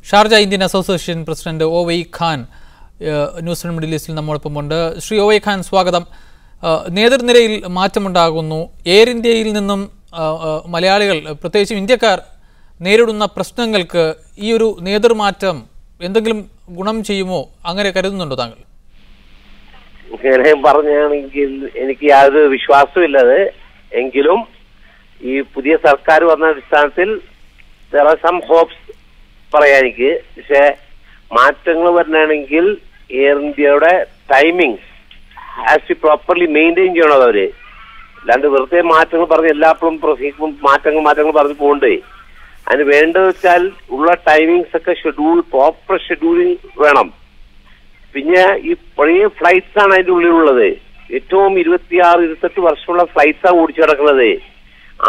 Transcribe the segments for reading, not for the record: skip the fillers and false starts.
Sharjah Indian association president O Y. Khan news and middle ഈസ്റ്റിൽ നമ്മോടൊപ്പമുണ്ട്. ശ്രീ ഒ.വൈ. ഖാൻ, സ്വാഗതം. നേതൃനിരയിൽ മാറ്റമുണ്ടാകുന്നു. എയർ ഇന്ത്യയിൽ നിന്നും മലയാളികൾ, പ്രത്യേകിച്ചും ഇന്ത്യക്കാർ നേരിടുന്ന പ്രശ്നങ്ങൾക്ക് ഈ ഒരു നേതൃമാറ്റം എന്തെങ്കിലും ഗുണം ചെയ്യുമോ? അങ്ങനെ കരുതുന്നുണ്ടോ താങ്കൾ? ഇങ്ങനെ പറഞ്ഞാണെങ്കിൽ എനിക്ക് യാതൊരു വിശ്വാസമില്ലത്. എങ്കിലും ഈ പുതിയ സർക്കാർ വന്ന അടിസ്ഥാനത്തിൽ there are some hopes പറയാൻ എനിക്ക്. പക്ഷെ മാറ്റങ്ങൾ വരണമെങ്കിൽ എയർ ഇന്ത്യയുടെ timing has to properly maintain ചെയ്യണം അവര്. അല്ലാണ്ട് വെറുതെ മാറ്റങ്ങൾ പറഞ്ഞ് എല്ലാപ്പോഴും മാറ്റങ്ങൾ പറഞ്ഞ് പോകണ്ടേ. അതിന് വേണ്ടത് വെച്ചാൽ ഉള്ള ടൈമിങ്സ് ഒക്കെ പ്രോപ്പർ ഷെഡ്യൂളിങ് വേണം. പിന്നെ ഈ പഴയ ഫ്ലൈറ്റ്സ് ആണ് അതിന്റെ ഉള്ളിലുള്ളത്. ഏറ്റവും 26-28 വർഷമുള്ള ഫ്ലൈറ്റ്സാണ് ഓടിച്ചു കിടക്കുന്നത്.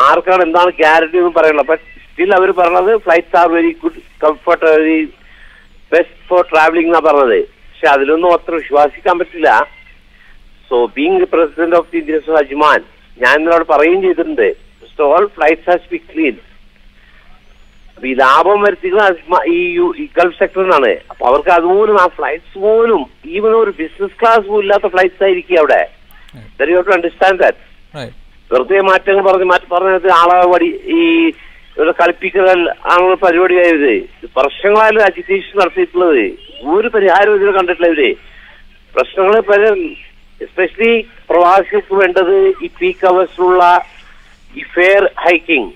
ആർക്കാണ് എന്താണ് ഗ്യാരണ്ടി എന്ന് പറയുന്നത്. അപ്പൊ സ്റ്റിൽ അവർ പറഞ്ഞത് flights are very good, comfort, very best for travelling എന്നാ പറഞ്ഞത്. പക്ഷെ അതിലൊന്നും അത്ര വിശ്വസിക്കാൻ പറ്റില്ല. So being president of the Indian Ajman, ഞാൻ ഇന്നോട് പറയുകയും ചെയ്തിട്ടുണ്ട്, first all flights has B clean. ഈ ലാഭം വരുത്തിക്കുന്നത് ഈ ഗൾഫ് സെക്ടറിൽ നിന്നാണ്. അപ്പൊ അവർക്ക് അതുപോലും ആ ഫ്ലൈറ്റ്സ് പോലും ഈവൻ ഒരു ബിസിനസ് ക്ലാസ് പോലും ഇല്ലാത്ത ഫ്ലൈറ്റ്സ് ആയിരിക്കും അവിടെ. You have to understand that. വെറുതെ മാറ്റങ്ങൾ പറഞ്ഞത് ആളെ ഈ ഒരു കളിപ്പിക്കൽ ആണ് പരിപാടിയായത്. വർഷങ്ങളായാലും അജിറ്റേഷൻ നടത്തിയിട്ടുള്ളത്. ഒരു പരിഹാരം ഇതിൽ കണ്ടിട്ടില്ല ഇവര്. പ്രശ്നങ്ങൾ എസ്പെഷ്യലി പ്രവാസികൾക്ക് വേണ്ടത് ഈ പീക്ക് അവേഴ്സിലുള്ള ഈ ഫെയർ ഹൈക്കിംഗ്,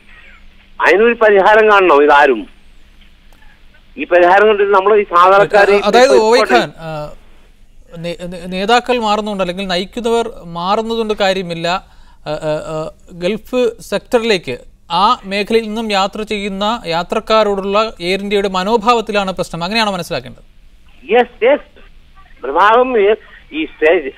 അതിനൊരു പരിഹാരം കാണണം. ഇതാരും ഈ പരിഹാരം കണ്ടിട്ട് നമ്മൾ ഈ സാധാരണക്കാര്, അതായത് ഒ.വൈ. ഖാൻ, നേതാക്കൾ മാറുന്നുണ്ട് അല്ലെങ്കിൽ നയിക്കുന്നവർ മാറുന്നതുകൊണ്ട് കാര്യമില്ല. ഗൾഫ് സെക്ടറിലേക്ക്, ആ മേഖലയിൽ നിന്നും യാത്ര ചെയ്യുന്ന യാത്രക്കാരോടുള്ള എയർ ഇന്ത്യയുടെ മനോഭാവത്തിലാണ് പ്രശ്നം. അങ്ങനെയാണോ മനസ്സിലാക്കേണ്ടത്? ഈ സ്റ്റേജ്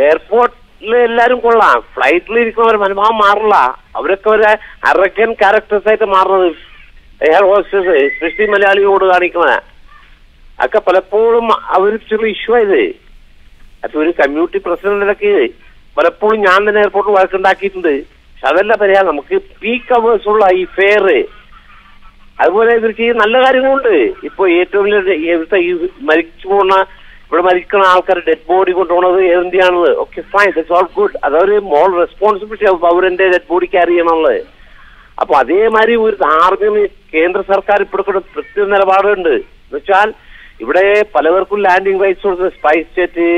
എയർപോർട്ടിൽ എല്ലാരും കൊള്ളാം, ഫ്ലൈറ്റിൽ ഇരിക്കുന്നവർ മനോഭാവം മാറില്ല. അവരൊക്കെ ഒരു അറഗൻ ക്യാരക്ടേഴ്സ് ആയിട്ട് മാറുന്നത് എയർ ഹോസ്റ്റേഴ്സ്, എസ്പെഷ്യലി മലയാളികളോട് കാണിക്കുന്ന ഒക്കെ പലപ്പോഴും അവർ ചെറിയ ഇഷ്യൂ ആയത്. അപ്പൊ ഒരു കമ്മ്യൂണിറ്റി പ്രസിഡന്റിലൊക്കെ പലപ്പോഴും ഞാൻ തന്നെ എയർപോർട്ടിൽ വഴക്കുണ്ടാക്കിയിട്ടുണ്ട്. പക്ഷെ അതല്ല പരിഹാരം. നമുക്ക് പീക്ക് അവേഴ്സ് ഉള്ള ഈ ഫെയർ, അതുപോലെ ഇവർ ചെയ്യുന്ന നല്ല കാര്യങ്ങളുണ്ട്. ഇപ്പൊ ഏറ്റവും വലിയ ഇവിടുത്തെ ഈ ഇവിടെ മരിക്കുന്ന ആൾക്കാർ ഡെഡ് ബോഡി കൊണ്ടുപോകുന്നത് എയർ ഇന്ത്യ ആണത്. Okay, fine, that's all good. അതൊരു മോൾ റെസ്പോൺസിബിലിറ്റി പൗരന്റെ ഡെഡ് ബോഡി ക്യാരി ചെയ്യണുള്ളത്. അപ്പൊ അതേമാതിരി ഒരു ആർക്കും കേന്ദ്ര സർക്കാർ ഇപ്പോഴൊക്കെ പ്രത്യേക നിലപാടുണ്ട്. എന്നുവെച്ചാൽ ഇവിടെ പലവർക്കും ലാൻഡിംഗ് റൈറ്റ്സ് കൊടുത്തത് spice jet,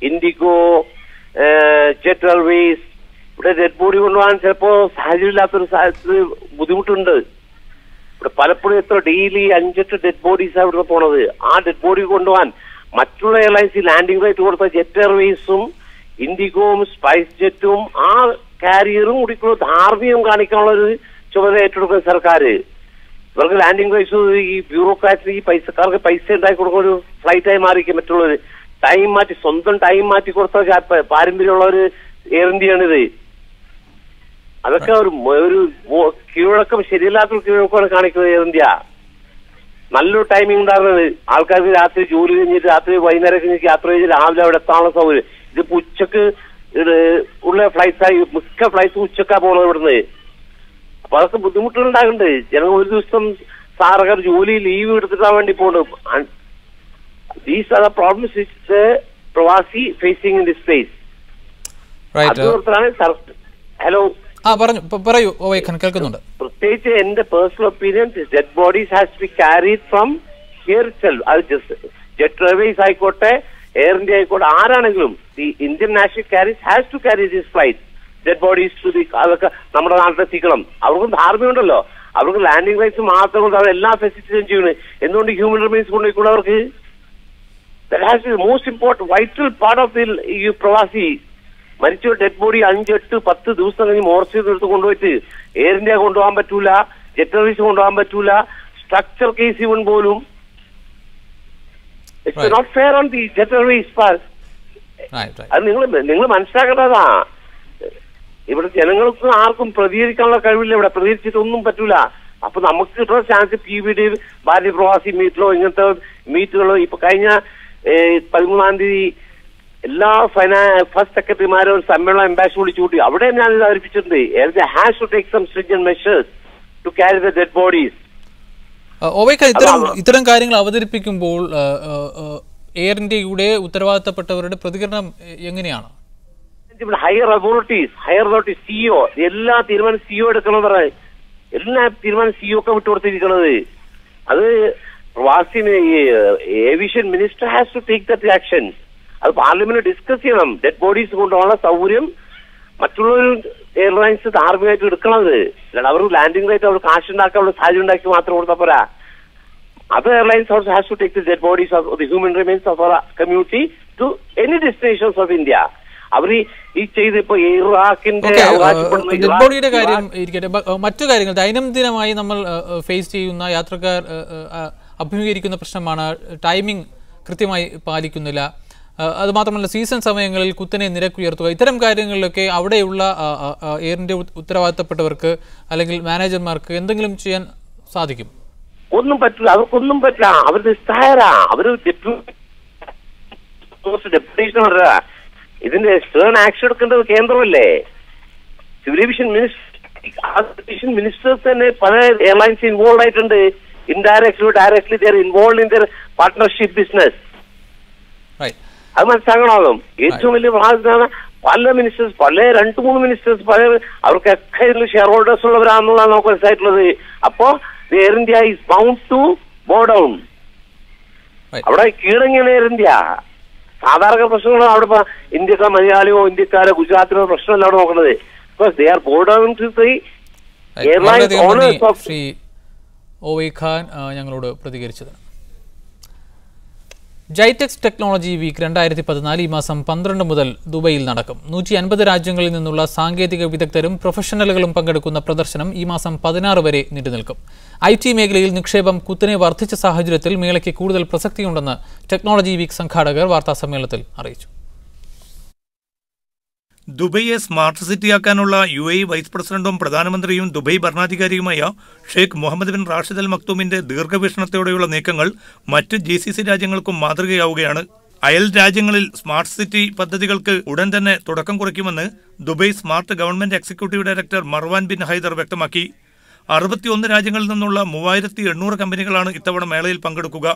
IndiGo, jet Airways. ഇവിടെ ഡെഡ് ബോഡി കൊണ്ടുപോകാൻ ചിലപ്പോ സാഹചര്യം ഇല്ലാത്തൊരു സാഹചര്യത്തിൽ ബുദ്ധിമുട്ടുണ്ട്. ഇവിടെ പലപ്പോഴും എത്ര ഡെയിലി 5-8 ഡെഡ് ബോഡീസാണ് ഇവിടെ പോണത്. ആ ഡെഡ് ബോഡി കൊണ്ടുപോകാൻ മറ്റുള്ള എയർലൈൻസ് ലാൻഡിംഗ് റൈറ്റ് കൊടുത്ത ജെറ്റ് എയർവേസും ഇൻഡിഗോവും സ്പൈസ് ജെറ്റും ആ കാരിയറും കൂടി ധാർമ്മികം കാണിക്കാനുള്ള ഒരു ചുമതല ഏറ്റെടുക്കുന്ന സർക്കാർ. ഇവർക്ക് ലാൻഡിംഗ് റൈറ്റ്സ് ഈ ബ്യൂറോക്രാറ്റ്സ്, ഈ പൈസക്കാർക്ക് പൈസ ഉണ്ടാക്കി കൊടുക്കുന്ന ഒരു ഫ്ലൈറ്റായി മാറിയിരിക്കും. മറ്റുള്ളവർ ടൈം മാറ്റി, സ്വന്തം ടൈം മാറ്റി കൊടുത്ത പാരമ്പര്യമുള്ള ഒരു എയർ ഇന്ത്യയാണിത്. അതൊക്കെ ഒരു കീഴ്വഴക്കം, ശരിയല്ലാത്തൊരു കീഴ്വഴക്കമാണ് കാണിക്കുന്നത് എയർ ഇന്ത്യ. നല്ലൊരു ടൈമിംഗ് ഉണ്ടായിരുന്നത്. ആൾക്കാർക്ക് രാത്രി ജോലി കഴിഞ്ഞിട്ട് രാത്രി വൈകുന്നേരം കഴിഞ്ഞിട്ട് യാത്ര ചെയ്ത് രാവിലെ അവിടെ എത്താനുള്ള സൗകര്യം. ഇതിപ്പോ ഉച്ചക്ക് ഉള്ള ഫ്ലൈറ്റ്സായി, മിക്ക ഫ്ലൈറ്റ്സ് ഉച്ചക്കാ പോകുന്നത് ഇവിടുന്ന്. അപ്പൊ അതൊക്കെ ബുദ്ധിമുട്ടുകൾ ഉണ്ടാകുന്നുണ്ട്. ജനങ്ങൾ ഒരു ദിവസം സാറൊക്കെ ജോലി ലീവ് എടുത്തിട്ടാൻ വേണ്ടി പോകുന്നത്. These are the problems which pravasi facing in this place. Hello, പറയൂ ഒ.വൈ. ഖാൻ, കേൾക്കുന്നുണ്ട്. പ്രത്യേകിച്ച് എന്റെ personal opinion, dead bodies has to be carried from here itself. അത് ജെറ്റ് എയർവേസ് ആയിക്കോട്ടെ, എയർ ഇന്ത്യ ആയിക്കോട്ടെ, ആരാണെങ്കിലും the Indian national carries has to carry this flight dead bodies to the, അതൊക്കെ നമ്മുടെ നാട്ടിലെത്തിക്കണം. അവർക്കും ധാർമ്മികമുണ്ടല്ലോ. അവർക്ക് ലാൻഡിംഗ് റൈറ്റ്സ് മാത്രം കൊണ്ട് അവർ എല്ലാ ഫെസിലിറ്റീസും ചെയ്യുന്നത്. എന്തുകൊണ്ട് ഹ്യൂമൻ റിമൈൻസ് കൊണ്ടുപോയിക്കൂടെ അവർക്ക്? That has B most important vital part of the ഈ പ്രവാസി. മരിച്ച ഡെഡ് ബോഡി 5-8-10 ദിവസം കഴിഞ്ഞ് മോർച്ചയിൽ എടുത്ത് കൊണ്ടുപോയിട്ട് എയർ ഇന്ത്യ കൊണ്ടുപോകാൻ പറ്റൂല, ജെറ്റ് എയർവേസ് കൊണ്ടുപോകാൻ പറ്റൂല, സ്ട്രക്ചർ കേസ് ഇവൻ പോലും. It's not fair on the Jet Airways pass. അത് നിങ്ങൾ മനസ്സിലാക്കേണ്ടതാ. ഇവിടെ ജനങ്ങൾക്ക് ആർക്കും പ്രതികരിക്കാനുള്ള കഴിവില്ല. ഇവിടെ പ്രതികരിച്ചിട്ടൊന്നും പറ്റൂല. അപ്പൊ നമുക്ക് കിട്ടുന്ന ചാൻസ് PVD ഭാരതീയ പ്രവാസി മീറ്റിലോ ഇങ്ങനത്തെ മീറ്റുകളോ, ഇപ്പൊ കഴിഞ്ഞ 13-ാം തീയതി എല്ലാ ഫസ്റ്റ് സെക്രട്ടറിമാരും ഒരു സമ്മേളനം എംബാസി വിളിച്ചു കൂട്ടി. അവിടെ ഞാൻ ഇത് അവതരിപ്പിച്ചിട്ടുണ്ട്. Has to take some stringent measures to carry the dead bodies. ഓവൈഖാൻ ഇത്തരം കാര്യങ്ങൾ അവതരിപ്പിക്കുമ്പോൾ എയർ ഇന്ത്യയുടെ ഉത്തരവാദിത്തപ്പെട്ടവരുടെ പ്രതികരണം എങ്ങനെയാണ്? ഹയർ അതോറിറ്റീസ് സിഇഒ എല്ലാ തീരുമാനം സിഇഒ എടുക്കണം. എല്ലാ തീരുമാനം സിഇഒ ഒക്കെ വിട്ടുകൊടുത്തിരിക്കുന്നത്. അത് പ്രവാസിന് aviation minister has to take that action. അത് പാർലമെന്റ് ഡിസ്കസ് ചെയ്യണം. ഡെഡ് ബോഡീസ് കൊണ്ടുപോകാനുള്ള സൗകര്യം മറ്റുള്ള എയർലൈൻസ് ധാർമ്മികമായിട്ട് എടുക്കണത്. അല്ലാണ്ട് അവർ ലാൻഡിംഗ് റേറ്റ് അവർ കാശുണ്ടാക്കാനുള്ള സാഹചര്യം ഉണ്ടാക്കി മാത്രം കൊടുത്താൽ പോരാ. Other airlines also has to take the dead bodies of the human remains of our community to any destinations of India. അവർ ഈ ചെയ്തിപ്പോ ഇറാഖിന്റെ ഡെഡ് ബോഡിയുടെ കാര്യം ഇരിക്കട്ടെ, മറ്റു കാര്യങ്ങൾ ദൈനംദിനമായി നമ്മൾ ഫേസ് ചെയ്യുന്ന യാത്രക്കാർ അഭിമുഖീകരിക്കുന്ന പ്രശ്നമാണ് ടൈമിംഗ് കൃത്യമായി പാലിക്കുന്നില്ല. അതുമാത്രമല്ല സീസൺ സമയങ്ങളിൽ കുത്തനെ നിരക്കുയർത്തുക. ഇത്തരം കാര്യങ്ങളിലൊക്കെ അവിടെയുള്ള എയർ ഇന്ത്യ ഉത്തരവാദിത്തപ്പെട്ടവർക്ക് അല്ലെങ്കിൽ മാനേജർമാർക്ക് എന്തെങ്കിലും ചെയ്യാൻ സാധിക്കും? ഒന്നും പറ്റില്ല, അവർക്കൊന്നും പറ്റില്ല. അവർ നിസ്സഹായരാ. അവര് ഡെപ്യൂട്ടേഷൻ പറയാ. ഇതിന്റെ സ്റ്റേൺ ആക്ഷൻ എടുക്കേണ്ടത് കേന്ദ്രമല്ലേ? സിവിൽ ഏവിയേഷൻ മിനിസ്റ്റേഴ്സ് തന്നെ പല എയർലൈൻസ് ഇൻവോൾവ് ആയിട്ടുണ്ട്. Indirectly directly they are involve in there partnership business. അത് മനസ്സിലാക്കണമാകും. ഏറ്റവും വലിയ പ്രാധാന്യമാണ് പല മിനിസ്റ്റേഴ്സ്, പല 2-3 മിനിസ്റ്റേഴ്സ് പല അവർക്കൊക്കെ ഇതിൽ ഷെയർ ഹോൾഡേഴ്സ് ഉള്ളവരാണെന്നുള്ളതാണ് നമുക്ക് മനസ്സിലായിട്ടുള്ളത്. അപ്പോ Air India is bound to go down. അവിടെ കീഴടങ്ങിയാണ് എയർ ഇന്ത്യ. സാധാരണ പ്രശ്നങ്ങളോ അവിടെ ഇന്ത്യക്കാർ മലയാളിയോ ഇന്ത്യക്കാരോ ഗുജറാത്തിലോ പ്രശ്നമല്ല അവിടെ നോക്കുന്നത്. Because they are go down to the airlines owners of. Shri ഓവൈഖാൻ ഞങ്ങളോട് പ്രതികരിച്ചത്. ജൈടെക്സ് ടെക്നോളജി വീക്ക് 2014 ഈ മാസം 12 മുതൽ ദുബൈയിൽ നടക്കും. 150 രാജ്യങ്ങളിൽ നിന്നുള്ള സാങ്കേതിക വിദഗ്ധരും പ്രൊഫഷണലുകളും പങ്കെടുക്കുന്ന പ്രദർശനം ഈ മാസം 16 വരെ നീണ്ടുനിൽക്കും. IT മേഖലയിൽ നിക്ഷേപം കുത്തനെ വർദ്ധിച്ച സാഹചര്യത്തിൽ മേളയ്ക്ക് കൂടുതൽ പ്രസക്തിയുണ്ടെന്ന് ടെക്നോളജി വീക്ക് സംഘാടകർ വാർത്താസമ്മേളനത്തിൽ അറിയിച്ചു. ദുബൈയെ സ്മാർട്ട് സിറ്റിയാക്കാനുള്ള UAE വൈസ് പ്രസിഡന്റും പ്രധാനമന്ത്രിയും ദുബൈ ഭരണാധികാരിയുമായ Sheikh Mohammed bin Rashid Al മക്തൂമിന്റെ ദീർഘവീക്ഷണത്തോടെയുള്ള നീക്കങ്ങൾ മറ്റ് GCC രാജ്യങ്ങൾക്കും മാതൃകയാവുകയാണ്. അയൽ രാജ്യങ്ങളിൽ സ്മാർട്ട് സിറ്റി പദ്ധതികൾക്ക് ഉടൻ തന്നെ തുടക്കം കുറിക്കുമെന്ന് Dubai smart government executive director Marwan bin Haider വ്യക്തമാക്കി. 61 രാജ്യങ്ങളിൽ നിന്നുള്ള 3800 കമ്പനികളാണ് ഇത്തവണ മേളയിൽ പങ്കെടുക്കുക.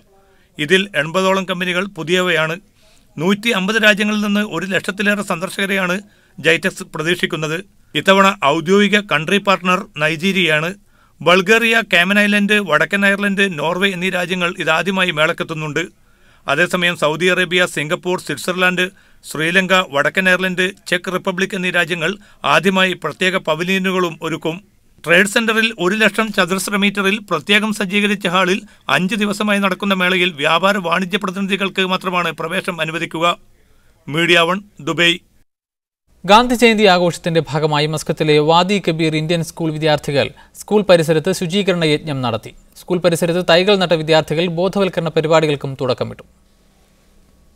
ഇതിൽ 80ഓളം കമ്പനികൾ പുതിയവയാണ്. 150 രാജ്യങ്ങളിൽ നിന്ന് 1 ലക്ഷത്തിലേറെ സന്ദർശകരെയാണ് ജൈടെക്സ് പ്രതീക്ഷിക്കുന്നത്. ഇത്തവണ ഔദ്യോഗിക കൺട്രി പാർട്ട്ണർ നൈജീരിയയാണ്. ബൾഗേറിയ, കാമൻ ഐലൻഡ്, വടക്കൻ അയർലൻഡ്, നോർവേ എന്നീ രാജ്യങ്ങൾ ഇതാദ്യമായി മേളക്കെത്തുന്നുണ്ട്. അതേസമയം Saudi Arabia, Singapore, Switzerland, Sri Lanka, വടക്കൻ അയർലൻഡ്, ചെക്ക് റിപ്പബ്ലിക് എന്നീ രാജ്യങ്ങൾ ആദ്യമായി പ്രത്യേക പവലിയനുകളും ഒരുക്കും. ട്രേഡ് സെന്ററിൽ 1 ലക്ഷം ചതുരശ്ര മീറ്ററിൽ പ്രത്യേകം സജ്ജീകരിച്ച ഹാളിൽ 5 ദിവസമായി നടക്കുന്ന മേളയിൽ വ്യാപാര വാണിജ്യ പ്രതിനിധികൾക്ക് മാത്രമാണ് പ്രവേശനം അനുവദിക്കുക. Media 1 Dubai. ഗാന്ധി ജയന്തി ആഘോഷത്തിന്റെ ഭാഗമായി മസ്കത്തിലെ വാദി കബീർ ഇന്ത്യൻ സ്കൂൾ വിദ്യാർത്ഥികൾ സ്കൂൾ പരിസരത്ത് ശുചീകരണ യജ്ഞം നടത്തി. സ്കൂൾ പരിസരത്ത് തൈകൾ നട്ട വിദ്യാർത്ഥികൾ ബോധവൽക്കരണ പരിപാടികൾക്കും തുടക്കമിട്ടു.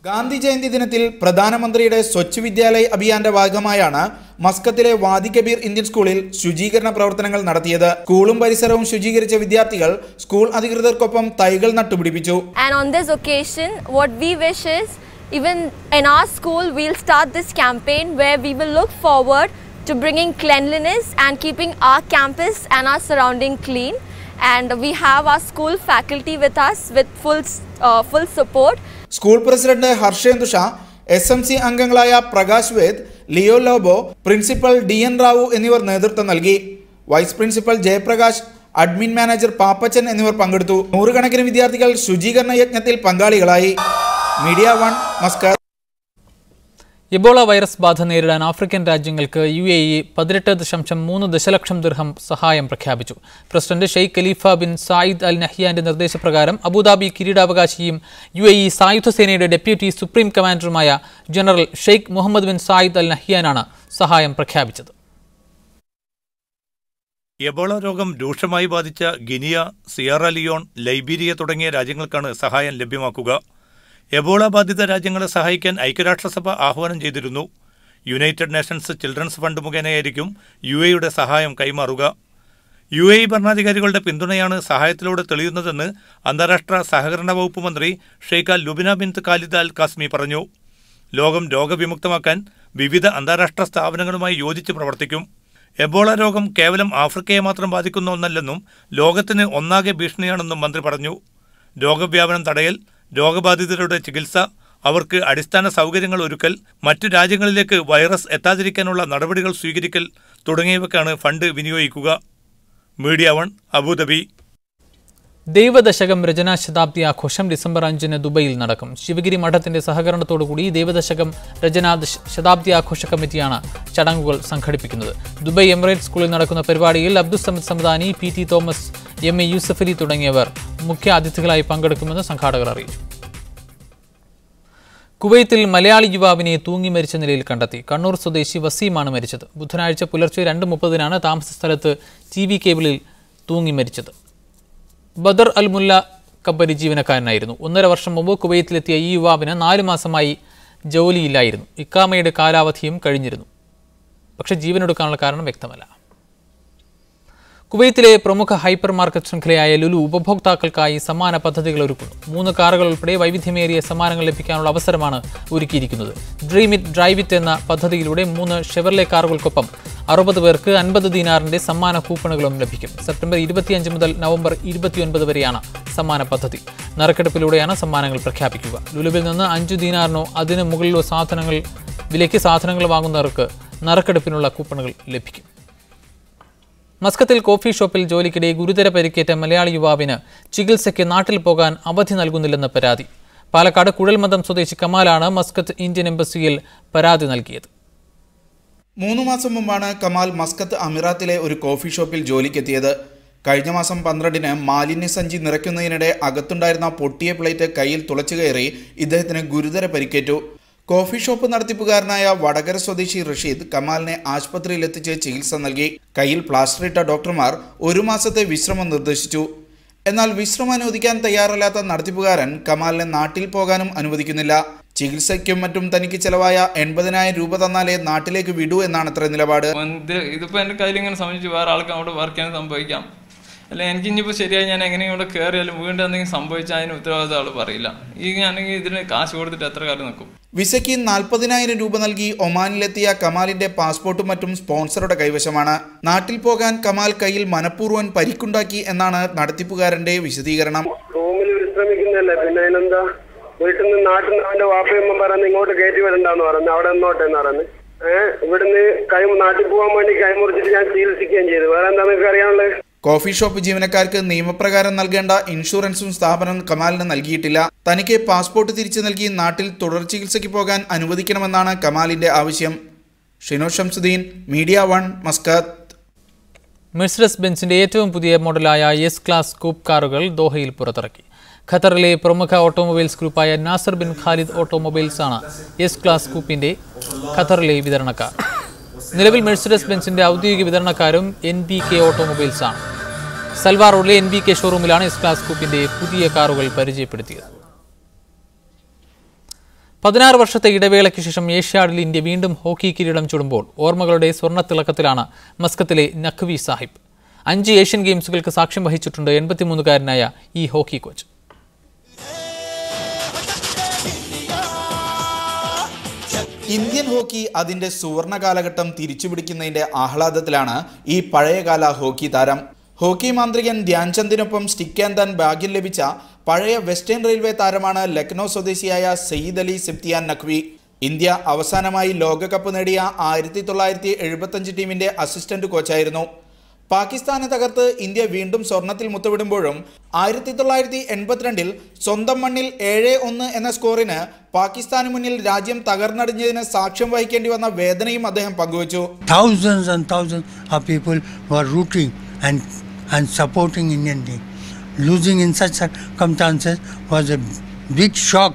ഗാന്ധി ജയന്തി ദിനത്തിൽ പ്രധാനമന്ത്രിയുടെ സ്വച്ഛ് വിദ്യാലയ് അഭിയാന്റെ ഭാഗമായാണ് മസ്കത്തിലെ വാദി കബീർ ഇന്ത്യൻ സ്കൂളിൽ ശുചീകരണ പ്രവർത്തനങ്ങൾ നടത്തിയത്. സ്കൂളും പരിസരവും ശുചീകരിച്ച വിദ്യാർത്ഥികൾ സ്കൂൾ അധികൃതർക്കൊപ്പം തൈകൾ നട്ടുപിടിപ്പിച്ചു. And on this occasion, what we wish is, even in our school, we'll start this campaign where we will look forward to bringing cleanliness and keeping our campus and our surrounding clean. And we have our school faculty with us with full support. School president Harshendu Shah, SMC അംഗങ്ങളായ Prakash Ved, Leo Lobo, principal DN Rao എന്നിവർ നേതൃത്വം നൽകി. Vice principal Jayaprakash, admin manager Pappachan എന്നിവർ പങ്കെടുത്തു. 100 കണക്കിന് വിദ്യാർത്ഥികൾ ശുചീകരണ യജ്ഞത്തിൽ പങ്കാളികളായി. Media 1 Muscat. എബോള വൈറസ് ബാധ നേരിടാൻ ആഫ്രിക്കൻ രാജ്യങ്ങൾക്ക് UAE 18.3 ദശലക്ഷം ദിർഹം സഹായം പ്രഖ്യാപിച്ചു. President Sheikh Khalifa bin Zayed Al നഹ്യാന്റെ നിർദ്ദേശപ്രകാരം അബുദാബി കിരീടാവകാശിയും UAE സായുധ സേനയുടെ ഡെപ്യൂട്ടി സുപ്രീം കമാൻഡറുമായ general Sheikh Mohammed bin Zayed Al നഹ്യാനാണ് സഹായം പ്രഖ്യാപിച്ചത്. എബോള രോഗം രൂക്ഷമായി ബാധിച്ച ഗിനിയ, സിയറ ലിയോൺ, ലൈബീരിയ തുടങ്ങിയ രാജ്യങ്ങൾക്കാണ് സഹായം ലഭ്യമാക്കുക. എബോള ബാധിത രാജ്യങ്ങളെ സഹായിക്കാൻ ഐക്യരാഷ്ട്രസഭ ആഹ്വാനം ചെയ്തിരുന്നു. യുണൈറ്റഡ് നേഷൻസ് ചിൽഡ്രൻസ് ഫണ്ട് മുഖേനയായിരിക്കും UAEയുടെ സഹായം കൈമാറുക. UAE ഭരണാധികാരികളുടെ പിന്തുണയാണ് സഹായത്തിലൂടെ തെളിയുന്നതെന്ന് അന്താരാഷ്ട്ര സഹകരണ വകുപ്പ് മന്ത്രി ഷെയ്ഖ ലുബിന ബിൻത് ഖാലിദ് അൽ കാസ്മി പറഞ്ഞു. ലോകം രോഗവിമുക്തമാക്കാൻ വിവിധ അന്താരാഷ്ട്ര സ്ഥാപനങ്ങളുമായി യോജിച്ച് പ്രവർത്തിക്കും. എബോള രോഗം കേവലം ആഫ്രിക്കയെ മാത്രം ബാധിക്കുന്ന ഒന്നല്ലെന്നും ലോകത്തിന് ഒന്നാകെ ഭീഷണിയാണെന്നും മന്ത്രി പറഞ്ഞു. രോഗവ്യാപനം തടയൽ, രോഗബാധിതരുടെ ചികിത്സ, അവർക്ക് അടിസ്ഥാന സൗകര്യങ്ങൾ ഒരുക്കൽ, മറ്റു രാജ്യങ്ങളിലേക്ക് വൈറസ് എത്താതിരിക്കാനുള്ള നടപടികൾ സ്വീകരിക്കൽ തുടങ്ങിയവയ്ക്കാണ് ഫണ്ട് വിനിയോഗിക്കുക. Media 1 Abu Dhabi. ദൈവദശകം രചനാ ശതാബ്ദി ആഘോഷം ഡിസംബർ 5 ദുബൈയിൽ നടക്കും. ശിവഗിരി മഠത്തിന്റെ സഹകരണത്തോടുകൂടി ദൈവദശകം രചനാ ശതാബ്ദി ആഘോഷ കമ്മിറ്റിയാണ് ചടങ്ങുകൾ സംഘടിപ്പിക്കുന്നത്. ദുബൈ എമിറേറ്റ് സ്കൂളിൽ നടക്കുന്ന പരിപാടിയിൽ Abdussamad Samadani, PT Thomas, MA Yusuffali തുടങ്ങിയവർ മുഖ്യ അതിഥികളായി പങ്കെടുക്കുമെന്ന് സംഘാടകർ അറിയിച്ചു. കുവൈത്തിൽ മലയാളി യുവാവിനെ തൂങ്ങി മരിച്ച നിലയിൽ കണ്ടെത്തി. കണ്ണൂർ സ്വദേശി വസീമാണ് മരിച്ചത്. ബുധനാഴ്ച പുലർച്ചെ 2:30 താമസ സ്ഥലത്ത് TV കേബിളിൽ തൂങ്ങി മരിച്ചത്. ബദർ അൽ മുല്ല കമ്പനി ജീവനക്കാരനായിരുന്നു. 1.5 വർഷം മുമ്പ് കുവൈത്തിലെത്തിയ ഈ യുവാവിന് 4 മാസമായി ജോലിയില്ലായിരുന്നു. ഇക്കാമയുടെ കാലാവധിയും കഴിഞ്ഞിരുന്നു. പക്ഷേ ജീവനൊടുക്കാനുള്ള കാരണം വ്യക്തമല്ല. കുവൈത്തിലെ പ്രമുഖ ഹൈപ്പർ മാർക്കറ്റ് ശൃംഖലയായ ലുലു ഉപഭോക്താക്കൾക്കായി സമ്മാന പദ്ധതികൾ ഒരുക്കുന്നു. 3 കാറുകൾ ഉൾപ്പെടെ വൈവിധ്യമേറിയ സമ്മാനങ്ങൾ ലഭിക്കാനുള്ള അവസരമാണ് ഒരുക്കിയിരിക്കുന്നത്. ഡ്രീം ഇറ്റ് ഡ്രൈവ് ഇറ്റ് എന്ന പദ്ധതിയിലൂടെ 3 ഷെവർലെ കാറുകൾക്കൊപ്പം 60 പേർക്ക് 50 ദീനാറിന്റെ സമ്മാന കൂപ്പണുകളും ലഭിക്കും. സെപ്റ്റംബർ 25 മുതൽ നവംബർ 29 വരെയാണ് സമ്മാന പദ്ധതി. നറുക്കെടുപ്പിലൂടെയാണ് സമ്മാനങ്ങൾ പ്രഖ്യാപിക്കുക. ലുലുവിൽ നിന്ന് 5 ദീനാറിനോ അതിന് മുകളിലോ വിലയ്ക്ക് സാധനങ്ങൾ വാങ്ങുന്നവർക്ക് നറുക്കെടുപ്പിനുള്ള കൂപ്പണുകൾ ലഭിക്കും. മസ്കത്തിൽ കോഫി ഷോപ്പിൽ ജോലിക്കിടെ ഗുരുതര പരിക്കേറ്റ മലയാളി യുവാവിന് ചികിത്സയ്ക്ക് നാട്ടിൽ പോകാൻ അവധി നൽകുന്നില്ലെന്ന് പരാതി. പാലക്കാട് കുഴൽമന്ദം സ്വദേശി കമാലാണ് മസ്കത്ത് ഇന്ത്യൻ എംബസിയിൽ പരാതി നൽകിയത്. 3 മാസം മുമ്പാണ് കമാൽ മസ്കത്ത് അമിറാത്തിലെ ഒരു കോഫി ഷോപ്പിൽ ജോലിക്കെത്തിയത്. കഴിഞ്ഞ മാസം 12-ന് മാലിന്യസഞ്ചി നിറയ്ക്കുന്നതിനിടെ അകത്തുണ്ടായിരുന്ന പൊട്ടിയ പ്ലേറ്റ് കയ്യിൽ തുളച്ചു കയറി ഇദ്ദേഹത്തിന് ഗുരുതര പരിക്കേറ്റു. കോഫി ഷോപ്പ് നടത്തിപ്പുകാരനായ വടകര സ്വദേശി റഷീദ് കമാലിനെ ആശുപത്രിയിലെത്തിച്ച് ചികിത്സ നൽകി. കയ്യിൽ പ്ലാസ്റ്ററിട്ട ഡോക്ടർമാർ 1 മാസത്തെ വിശ്രമം നിർദ്ദേശിച്ചു. എന്നാൽ വിശ്രമം അനുവദിക്കാൻ തയ്യാറല്ലാത്ത നടത്തിപ്പുകാരൻ കമാലിനെ നാട്ടിൽ പോകാനും അനുവദിക്കുന്നില്ല. ചികിത്സയ്ക്കും മറ്റും തനിക്ക് ചെലവായ 80,000 രൂപ തന്നാലേ നാട്ടിലേക്ക് വിടൂ എന്നാണത്ര നിലപാട്. ഇതിപ്പോ എന്റെ കയ്യിൽ ഇങ്ങനെ സംബന്ധിച്ച് വേറെ ആൾക്ക് അവിടെ വർക്ക് ചെയ്യാൻ സംഭവിക്കാം. അല്ല എനിക്ക് ഇനിയിപ്പോൾ ശരിയായി ഞാൻ എങ്ങനെയും ഇവിടെ കയറിയാലും വീണ്ടും എന്തെങ്കിലും സംഭവിച്ചാൽ അതിന് ഉത്തരവാദിത്തം ആൾ പറയില്ല. ഈ ഞാനെങ്കിൽ ഇതിന് കാശ് കൊടുത്തിട്ട് എത്ര കാലം നിൽക്കും? വിസയ്ക്ക് 40,000 രൂപ നൽകി ഒമാനിലെത്തിയ കമാലിന്റെ പാസ്പോർട്ടും മറ്റും സ്പോൺസറുടെ കൈവശമാണ്. നാട്ടിൽ പോകാൻ കമാൽ കയ്യിൽ മനഃപൂർവ്വം പരിക്കുണ്ടാക്കി എന്നാണ് നടത്തിപ്പുകാരന്റെ വിശദീകരണം. റൂമിൽ വിശ്രമിക്കുന്നല്ലേ, പിന്നെ അതിനെന്താ? വീട്ടിൽ നിന്ന് നാട്ടിൽ നിന്ന് അവന്റെ വാപ്പയമ്മ പറഞ്ഞ് ഇങ്ങോട്ട് കയറ്റി വരണ്ടെന്ന് പറഞ്ഞു. അവിടെ നിന്നോട്ടെ എന്ന് പറഞ്ഞു. ഇവിടുന്ന് നാട്ടിൽ പോകാൻ വേണ്ടി കൈമുറിച്ചിട്ട് ഞാൻ ചികിത്സിക്കുകയും ചെയ്തു. വേറെ എന്താ നിങ്ങൾക്ക് അറിയാനുള്ളത്? കോഫി ഷോപ്പ് ജീവനക്കാർക്ക് നിയമപ്രകാരം നൽകേണ്ട ഇൻഷുറൻസും സ്ഥാപനം കമാലിന് നൽകിയിട്ടില്ല. തനിക്ക് പാസ്പോർട്ട് തിരിച്ചു നൽകി നാട്ടിൽ തുടർ ചികിത്സയ്ക്ക് പോകാൻ അനുവദിക്കണമെന്നാണ് കമാലിന്റെ ആവശ്യം. Shino Shamsuddin, media 1, Muscat. Mercedes ബെൻസിന്റെ ഏറ്റവും പുതിയ മോഡലായ S ക്ലാസ് കൂപ്പ് കാറുകൾ ദോഹയിൽ പുറത്തിറക്കി. ഖത്തറിലെ പ്രമുഖ ഓട്ടോമൊബൈൽസ് ഗ്രൂപ്പായ നാസർ ബിൻ ഖാലിദ് ഓട്ടോമൊബൈൽസ് ആണ് S ക്ലാസ് കൂപ്പിന്റെ ഖത്തറിലെ വിതരണക്കാർ. നിലവിൽ മെഴ്സിഡസ് ബെൻസിന്റെ ഔദ്യോഗിക വിതരണക്കാരും NBK ഓട്ടോമൊബൈൽസ് ആണ്. സൽവാർ റോഡിലെ NBK ഷോറൂമിലാണ് S ക്ലാസ് കൂപ്പിന്റെ പുതിയ കാറുകൾ പരിചയപ്പെടുത്തിയത്. 16 വർഷത്തെ ഇടവേളയ്ക്ക് ശേഷം ഏഷ്യാഡിൽ ഇന്ത്യ വീണ്ടും ഹോക്കി കിരീടം ചൂടുമ്പോൾ ഓർമ്മകളുടെ സ്വർണ്ണത്തിളക്കത്തിലാണ് മസ്കത്തിലെ നഖ്വി സാഹിബ്. 5 ഏഷ്യൻ ഗെയിംസുകൾക്ക് സാക്ഷ്യം വഹിച്ചിട്ടുണ്ട് 83-കാരനായ ഈ ഹോക്കി കോച്ച്. ഇന്ത്യൻ ഹോക്കി അതിന്റെ സുവർണ കാലഘട്ടം തിരിച്ചുപിടിക്കുന്നതിന്റെ ആഹ്ലാദത്തിലാണ് ഈ പഴയകാല ഹോക്കി താരം. ഹോക്കി മാന്ത്രികൻ ധ്യാൻചന്ദിനൊപ്പം സ്റ്റിക്ക് ഏന്താൻ ഭാഗ്യം ലഭിച്ച പഴയ വെസ്റ്റേൺ റെയിൽവേ താരമാണ് ലക്നൗ സ്വദേശിയായ സയ്യിദ് അലി സെപ്തിയാൻ നഖ്വി. ഇന്ത്യ അവസാനമായി ലോകകപ്പ് നേടിയ 1975 ടീമിന്റെ അസിസ്റ്റന്റ് കോച്ചായിരുന്നു. പാകിസ്ഥാനെ തകർത്ത് ഇന്ത്യ വീണ്ടും സ്വർണത്തിൽ മുത്തമിടുമ്പോഴും 1982-ൽ സ്വന്തം മണ്ണിൽ 7-1 എന്ന സ്കോറിന് പാകിസ്ഥാന് മുന്നിൽ രാജ്യം തകർന്നടിഞ്ഞതിന് സാക്ഷ്യം വഹിക്കേണ്ടി വന്ന വേദനയും അദ്ദേഹം പങ്കുവച്ചു. Thousands and thousands of people were rooting and supporting Indian team. Losing in such circumstances was a big shock,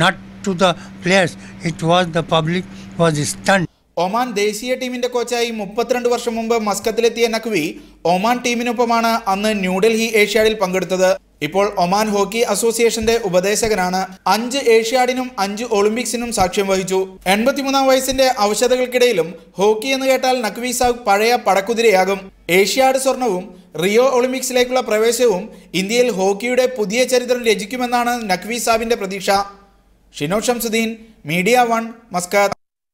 not to the players, it was the public was stunned. Oman ദേശീയ ടീമിന്റെ കോച്ചായി 32 വർഷം മുമ്പ് മസ്കത്തിലെത്തിയ നഖ്വി ഒമാൻ ടീമിനൊപ്പമാണ് അന്ന് ന്യൂഡൽഹി ഏഷ്യാഡിൽ പങ്കെടുത്തത്. ഇപ്പോൾ Oman hockey അസോസിയേഷന്റെ ഉപദേശകനാണ്. 5 ഏഷ്യാഡിനും 5 ഒളിമ്പിക്സിനും സാക്ഷ്യം വഹിച്ചു. 83-ാം വയസ്സിന്റെ അവശതകൾക്കിടയിലും ഹോക്കി എന്ന് കേട്ടാൽ നഖ്വി സാഹിബ് പഴയ പടക്കുതിരയാകും. ഏഷ്യാഡ് സ്വർണവും റിയോ ഒളിമ്പിക്സിലേക്കുള്ള പ്രവേശവും ഇന്ത്യയിൽ ഹോക്കിയുടെ പുതിയ ചരിത്രം രചിക്കുമെന്നാണ് നഖ്വി സാഹിബിന്റെ പ്രതീക്ഷ. Shino Shamsuddin, media 1, Muscat.